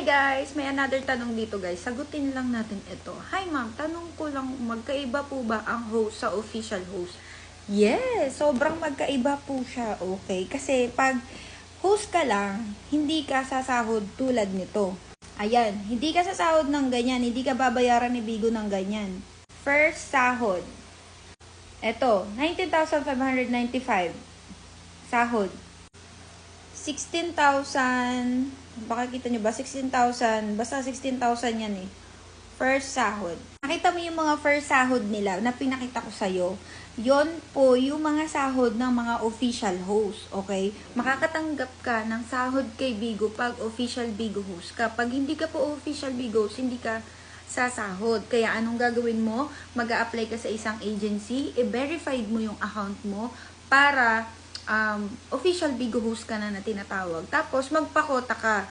Hi guys! May another tanong dito guys. Sagutin lang natin ito. Hi ma'am, tanong ko lang, magkaiba po ba ang host sa official host? Yes! Sobrang magkaiba po siya. Okay? Kasi pag host ka lang, hindi ka sasahod tulad nito. Ayan, hindi ka sasahod ng ganyan. Hindi ka babayaran ni Bigo ng ganyan. First sahod. Ito, 19,595. Sahod. 16,000, baka kita nyo ba? 16,000, basta 16,000 yan eh. First sahod. Nakita mo yung mga first sahod nila na pinakita ko sa'yo. Yon po yung mga sahod ng mga official host, okay? Makakatanggap ka ng sahod kay Bigo pag official Bigo host ka. Pag hindi ka po official Bigo host, hindi ka sasahod. Kaya anong gagawin mo? Mag-a-apply ka sa isang agency, i-verified mo yung account mo para official Bigo host ka na tinatawag. Tapos, magpakota ka.